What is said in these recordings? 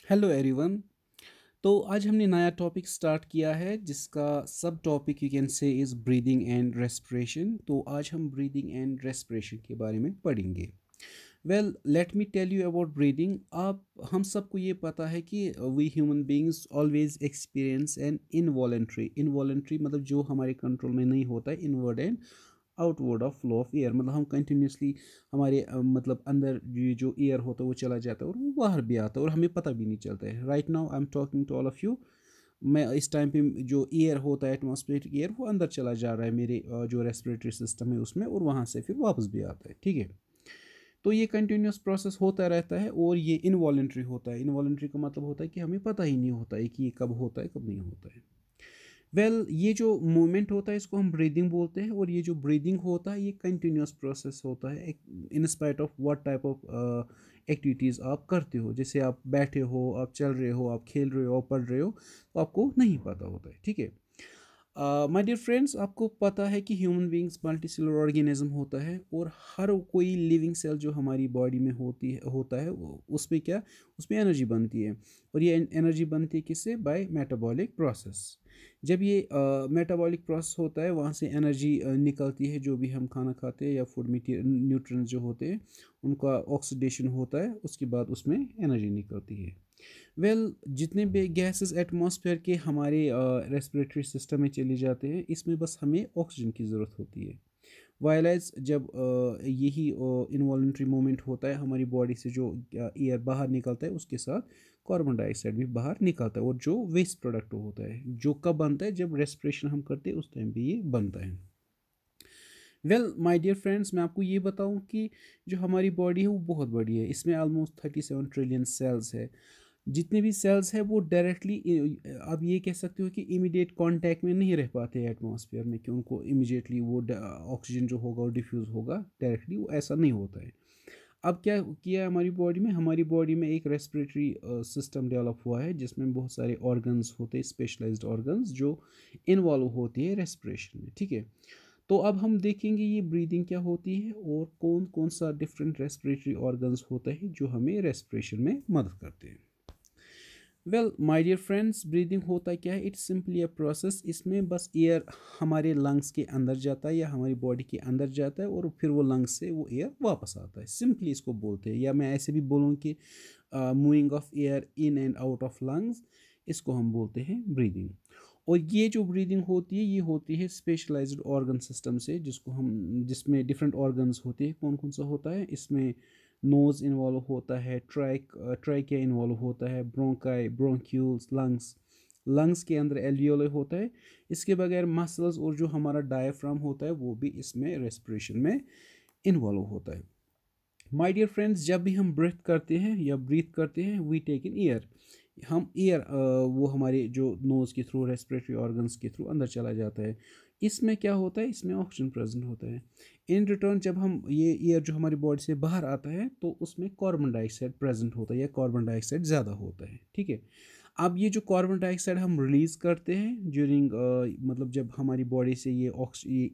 Hello everyone. तो आज हमने नया टॉपिक स्टार्ट किया है जिसका सब टॉपिक यू कैन से इज़ ब्रीदिंग एंड रेस्पिरेशन। तो आज हम ब्रीदिंग एंड रेस्पिरेशन के बारे में पढ़ेंगे। Well let me tell you about breathing. आप हम सबको ये पता है कि we human beings always experience an involuntary मतलब जो हमारे कंट्रोल में नहीं होता है, inward and outward of flow of air. मतलब हम कंटिन्यूसली हमारे मतलब अंदर ये जो एयर होता है वो चला जाता है और वो बाहर भी आता है और हमें पता भी नहीं चलता है। Right now I am talking to all of you. मैं इस टाइम पे जो एयर होता है एटमॉस्फेरिक एयर वो अंदर चला जा रहा है मेरे जो रेस्पिरेटरी सिस्टम है उसमें, और वहाँ से फिर वापस भी आता है। ठीक है। तो ये कंटिन्यूस प्रोसेस होता रहता है और ये इनवॉलेंट्री होता है। इनवॉलेंट्री का मतलब होता है कि हमें पता ही नहीं होता है कि ये कब होता है कब नहीं होता है। ये जो मूवमेंट होता है इसको हम ब्रीदिंग बोलते हैं, और ये जो ब्रीदिंग होता है ये कंटिन्यूस प्रोसेस होता है in spite of what type of activities आप करते हो। जैसे आप बैठे हो, आप चल रहे हो, आप खेल रहे हो, आप पढ़ रहे हो, तो आपको नहीं पता होता है। ठीक है। माय डियर फ्रेंड्स, आपको पता है कि human beings multi cellular organism होता है, और हर कोई लिविंग सेल जो हमारी बॉडी में होता है उसमें क्या, उसमें एनर्जी बनती है। और ये एनर्जी बनती है किससे? By metabolic process. जब ये मेटाबॉलिक प्रोसेस होता है वहाँ से एनर्जी निकलती है। जो भी हम खाना खाते हैं या फूड मटीरियल न्यूट्रिएंट्स जो होते हैं उनका ऑक्सीडेशन होता है, उसके बाद उसमें एनर्जी निकलती है। जितने भी गैसेस एटमॉस्फेयर के हमारे रेस्पिरेटरी सिस्टम में चले जाते हैं, इसमें बस हमें ऑक्सीजन की ज़रूरत होती है। वायलेंस जब यही इनवॉलेंट्री मूवमेंट होता है, हमारी बॉडी से जो एयर बाहर निकलता है उसके साथ कार्बन डाइऑक्साइड भी बाहर निकलता है, और जो वेस्ट प्रोडक्ट होता है जो कब बनता है, जब रेस्पिरेशन हम करते हैं उस टाइम पे ये बनता है। माय डियर फ्रेंड्स, मैं आपको ये बताऊं कि जो हमारी बॉडी है वो बहुत बड़ी है। इसमें ऑलमोस्ट 37 ट्रिलियन सेल्स है। जितने भी सेल्स हैं वो डायरेक्टली आप ये कह सकते हो कि इमीडिएट कांटेक्ट में नहीं रह पाते एटमॉस्फेयर में, कि उनको इमीडिएटली वो ऑक्सीजन जो होगा वो डिफ्यूज़ होगा डायरेक्टली, वो ऐसा नहीं होता है। अब क्या किया है हमारी बॉडी में एक रेस्पिरेटरी सिस्टम डेवलप हुआ है जिसमें बहुत सारे ऑर्गन्स होते हैं, स्पेशलाइज्ड ऑर्गन्स जो इन्वॉल्व होती है रेस्पिरेशन में। ठीक है। तो अब हम देखेंगे ये ब्रीदिंग क्या होती है और कौन कौन सा डिफरेंट रेस्पिरेटरी ऑर्गन्स होता है जो हमें रेस्पिरेशन में मदद करते हैं। माय डियर फ्रेंड्स, ब्रीदिंग होता क्या है? It's simply a process. इसमें बस एयर हमारे लंग्स के अंदर जाता है या हमारी बॉडी के अंदर जाता है, और फिर वो लंग्स से वो एयर वापस आता है। सिंपली इसको बोलते हैं, या मैं ऐसे भी बोलूँ कि moving of air in and out of lungs, इसको हम बोलते हैं ब्रीदिंग। और ये जो ब्रीदिंग होती है ये होती है स्पेशलाइज्ड ऑर्गन सिस्टम से, जिसमें डिफरेंट ऑर्गन्स होते हैं। कौन कौन सा होता है इसमें? नोज़ इन्वॉल्व होता है, ट्राइकिया इन्वॉल्व होता है, ब्रोंकाई, ब्रोंक्यूल्स, लंग्स के अंदर एल्वियोले होता है। इसके बगैर मसल्स और जो हमारा डायफ्राम होता है वो भी इसमें रेस्पिरेशन में इन्वॉल्व होता है। माय डियर फ्रेंड्स, जब भी हम ब्रीथ करते हैं वी टेक इन एयर। हम एयर वो हमारे जो नोज़ के थ्रू, रेस्पिरेटरी ऑर्गन्स के थ्रू अंदर चला जाता है। इसमें क्या होता है? इसमें ऑक्सीजन प्रेजेंट होता है। इन रिटर्न जब हम ये एयर जो हमारी बॉडी से बाहर आता है तो उसमें कार्बन डाइऑक्साइड प्रेजेंट होता है, या कार्बन डाइऑक्साइड ज़्यादा होता है। ठीक है। अब ये जो कार्बन डाइऑक्साइड हम रिलीज़ करते हैं ड्यूरिंग मतलब जब हमारी बॉडी से ये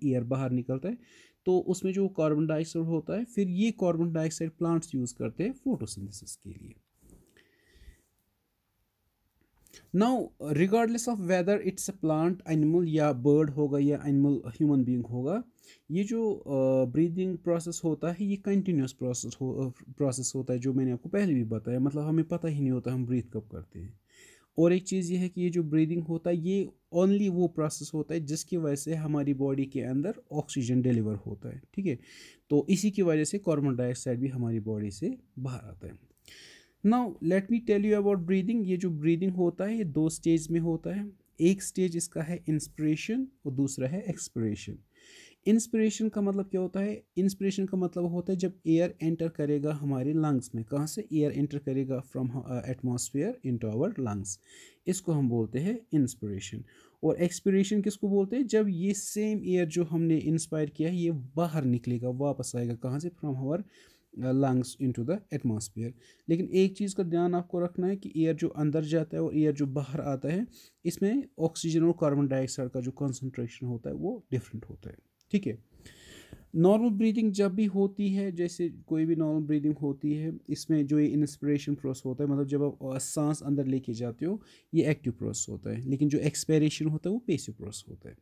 एयर बाहर निकलता है, तो उसमें जो कार्बन डाइऑक्साइड होता है, फिर ये कार्बन डाइऑक्साइड प्लांट्स यूज़ करते हैं फोटोसिंथेसिस के लिए। Now regardless of whether it's a plant, animal, या बर्ड होगा या एनिमल ह्यूमन बीइंग होगा, ये जो ब्रीदिंग प्रोसेस होता है ये कंटिन्यूस प्रोसेस होता है, जो मैंने आपको पहले भी बताया। मतलब हमें पता ही नहीं होता हम ब्रीथ कब करते हैं। और एक चीज़ ये है कि ये जो ब्रीदिंग होता है ये ओनली वो प्रोसेस होता है जिसकी वजह से हमारी बॉडी के अंदर ऑक्सीजन डिलीवर होता है। ठीक है। तो इसी की वजह से कार्बन डाइऑक्साइड भी हमारी बॉडी से बाहर आता है। Now let me tell you about breathing. ये जो ब्रीदिंग होता है ये दो स्टेज में होता है। एक स्टेज इसका है इंस्पिरेशन और दूसरा है एक्सपिरेशन। इंस्पिरेशन का मतलब क्या होता है? इंस्पिरेशन का मतलब होता है जब एयर एंटर करेगा हमारे लंग्स में। कहाँ से एयर एंटर करेगा? From atmosphere into our lungs. इसको हम बोलते हैं इंस्पिरेशन। और एक्सपिरेशन किसको बोलते हैं? जब ये सेम एयर जो हमने इंस्पायर किया है ये बाहर निकलेगा, वापस आएगा। कहाँ से? From our lungs into the atmosphere. लेकिन एक चीज़ का ध्यान आपको रखना है कि एयर जो अंदर जाता है और एयर जो बाहर आता है, इसमें ऑक्सीजन और कार्बन डाइऑक्साइड का जो कॉन्सेंट्रेशन होता है वो डिफरेंट होता है। ठीक है। नॉर्मल ब्रीदिंग जब भी होती है, जैसे कोई भी नॉर्मल ब्रीदिंग होती है, इसमें जो ये इंस्पिरेशन प्रोसेस होता है, मतलब जब आप सांस अंदर लेके जाते हो, ये एक्टिव प्रोसेस होता है, लेकिन जो एक्सपायरेशन होता है वो पैसिव प्रोसेस होता है।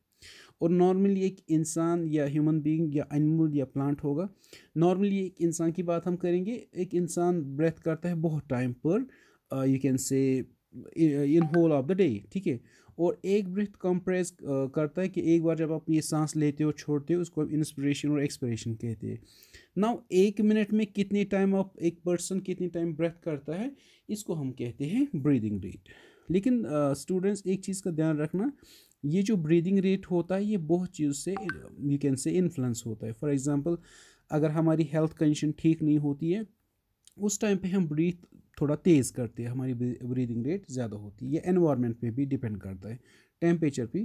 और नॉर्मली एक इंसान या ह्यूमन बीइंग या एनिमल या प्लांट होगा, नॉर्मली एक इंसान की बात हम करेंगे, एक इंसान ब्रेथ करता है बहुत टाइम पर, you can say in whole of the day, ठीक है। और एक ब्रीथ कंप्रेस करता है कि एक बार जब आप ये सांस लेते हो छोड़ते हो, उसको इंस्पिरेशन और एक्सपिरेशन कहते हैं। नाउ 1 मिनट में कितने टाइम आप एक पर्सन कितने टाइम ब्रेथ करता है, इसको हम कहते हैं ब्रीदिंग रेट। लेकिन स्टूडेंट्स एक चीज़ का ध्यान रखना, ये जो ब्रीदिंग रेट होता है ये बहुत चीज़ से यू कैन से इन्फ्लुएंस होता है। फॉर एग्जांपल, अगर हमारी हेल्थ कंडीशन ठीक नहीं होती है, उस टाइम पे हम ब्रीथ थोड़ा तेज़ करते हैं, हमारी ब्रीदिंग रेट ज़्यादा होती है। ये एनवायरनमेंट पे भी डिपेंड करता है, टेम्परेचर पे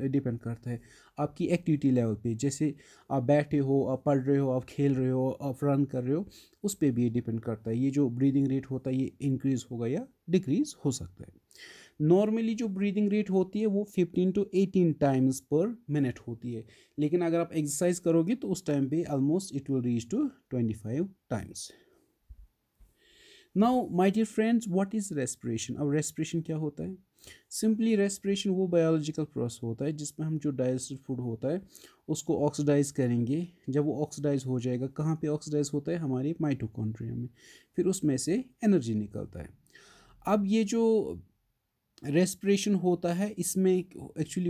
डिपेंड करता है, आपकी एक्टिविटी लेवल पे, जैसे आप बैठे हो, आप पढ़ रहे हो, आप खेल रहे हो, आप रन कर रहे हो, उस पर भी ये डिपेंड करता है। ये जो ब्रीदिंग रेट होता है ये इंक्रीज़ होगा या डिक्रीज़ हो सकता है। नॉर्मली जो ब्रीदिंग रेट होती है वो 15 to 18 टाइम्स पर मिनट होती है, लेकिन अगर आप एक्सरसाइज करोगे तो उस टाइम पे almost it will reach to 25 times. Now my dear friends, what is respiration? अब रेस्पिरेशन क्या होता है? सिंपली रेस्पिरेशन वो बायोलॉजिकल प्रोसेस होता है जिसमें हम जो डाइजेस्टेड फूड होता है उसको ऑक्सीडाइज करेंगे। जब वो ऑक्सीडाइज हो जाएगा, कहाँ पे ऑक्सीडाइज होता है? हमारे माइटोकॉन्ड्रिया में। फिर उसमें से एनर्जी निकलता है। अब ये जो रेस्पिरेशन होता है, इसमें एक्चुअली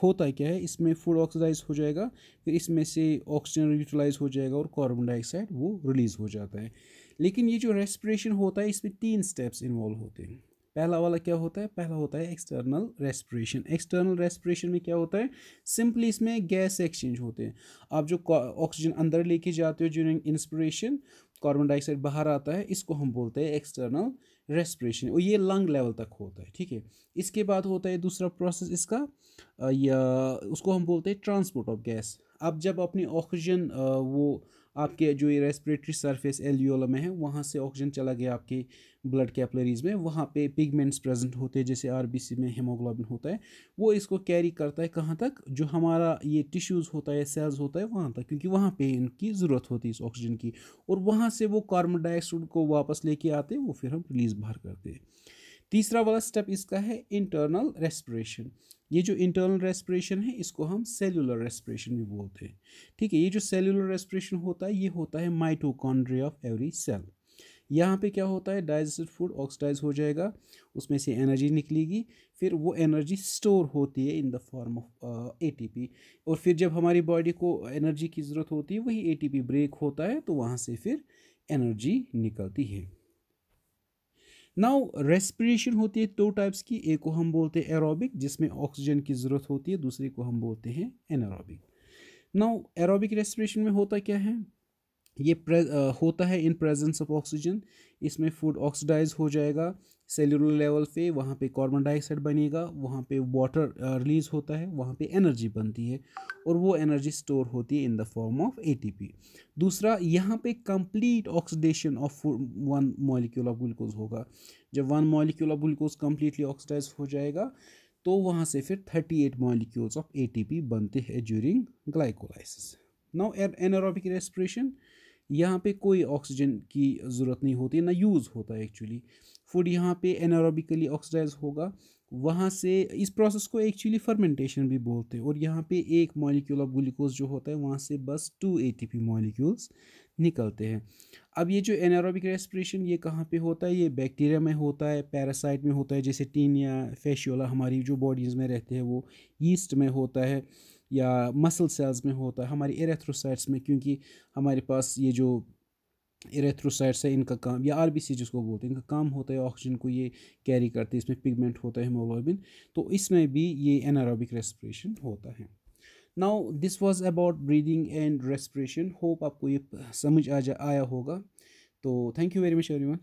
होता है क्या है, इसमें फूड ऑक्सीडाइज हो जाएगा, फिर इसमें से ऑक्सीजन यूटिलाइज हो जाएगा और कार्बन डाइऑक्साइड वो रिलीज हो जाता है। लेकिन ये जो रेस्पिरेशन होता है इसमें 3 स्टेप्स इन्वॉल्व होते हैं। पहला वाला क्या होता है? पहला होता है एक्सटर्नल रेस्पिरेशन। एक्सटर्नल रेस्पिरेशन में क्या होता है? सिंपली इसमें गैस एक्सचेंज होते हैं। आप जो ऑक्सीजन अंदर लेके जाते हो ड्यूरिंग इंस्पिरेशन, कार्बन डाइऑक्साइड बाहर आता है, इसको हम बोलते हैं एक्सटर्नल रेस्पिरेशन, और ये लंग लेवल तक होता है, ठीक है। इसके बाद होता है दूसरा प्रोसेस इसका, या उसको हम बोलते हैं ट्रांसपोर्ट ऑफ गैस। अब जब अपनी ऑक्सीजन वो आपके जो ये रेस्पिरेटरी सरफेस एल्यूला में है, वहाँ से ऑक्सीजन चला गया आपके ब्लड कैपिलरीज में, वहाँ पे पिगमेंट्स प्रेजेंट होते हैं, जैसे आरबीसी में हीमोग्लोबिन होता है, वो इसको कैरी करता है कहाँ तक? जो हमारा ये टिश्यूज़ होता है, सेल्स होता है, वहाँ तक, क्योंकि वहाँ पे इनकी ज़रूरत होती है इस ऑक्सीजन की। और वहाँ से वो कार्बन डाइऑक्साइड को वापस लेके आते हैं, वो फिर हम रिलीज बाहर करते हैं। तीसरा वाला स्टेप इसका है इंटरनल रेस्पिरेशन। ये जो इंटरनल रेस्पिरेशन है इसको हम सेल्यूलर रेस्पिरेशन भी बोलते हैं, ठीक है। ये जो सेल्यूलर रेस्पिरेशन होता है ये होता है माइटोकॉन्ड्रिया ऑफ एवरी सेल। यहाँ पे क्या होता है? डाइजेस्टेड फूड ऑक्सीडाइज हो जाएगा, उसमें से एनर्जी निकलेगी, फिर वो एनर्जी स्टोर होती है in the form of ATP, और फिर जब हमारी बॉडी को एनर्जी की ज़रूरत होती है वही एटीपी ब्रेक होता है, तो वहाँ से फिर एनर्जी निकलती है। नाउ रेस्पिरेशन होती है 2 टाइप्स की, एक को हम बोलते हैं एरोबिक जिसमें ऑक्सीजन की ज़रूरत होती है, दूसरे को हम बोलते हैं एनारोबिक। नाउ एरोबिक रेस्पिरेशन में होता क्या है? ये होता है इन प्रेजेंस ऑफ ऑक्सीजन। इसमें फूड ऑक्सीडाइज हो जाएगा सेल्यूलर लेवल पे, वहाँ पे कार्बन डाइऑक्साइड बनेगा, वहाँ पे वाटर रिलीज होता है, वहाँ पे एनर्जी बनती है, और वो एनर्जी स्टोर होती है in the form of ATP. दूसरा, यहाँ पे complete oxidation of 1 molecule of glucose होगा। जब 1 molecule of glucose completely oxidise हो जाएगा, तो वहाँ से फिर 38 मॉलिक्यूल्स ऑफ एटीपी बनते हैं during glycolysis. Now anaerobic respiration, यहाँ पे कोई ऑक्सीजन की ज़रूरत नहीं होती, ना यूज़ होता है एक्चुअली। फूड यहाँ पे एनारोबिकली ऑक्सीडाइज होगा, वहाँ से इस प्रोसेस को एक्चुअली फर्मेंटेशन भी बोलते हैं, और यहाँ पे 1 मॉलिक्यूल ऑफ ग्लूकोज जो होता है वहाँ से बस 2 एटीपी मॉलिक्यूल्स निकलते हैं। अब ये जो एनारोबिक रेस्पिरेशन ये कहाँ पे होता है? ये बैक्टीरिया में होता है, पैरासाइट में होता है, जैसे टीनिया फेशियोला हमारी जो बॉडीज़ में रहते हैं, वो यीस्ट में होता है, या मसल सेल्स में होता है, हमारी एरेथ्रोसाइट्स में, क्योंकि हमारे पास ये जो एरेथ्रोसाइट्स है इनका काम, या आरबीसी जिसको बोलते हैं, इनका काम होता है ऑक्सीजन को ये कैरी करते हैं, इसमें पिगमेंट होता है हीमोग्लोबिन, तो इसमें भी ये एनारोबिक रेस्पिरेशन होता है। Now this was about breathing and respiration. Hope आपको ये समझ आया होगा। तो thank you very much everyone.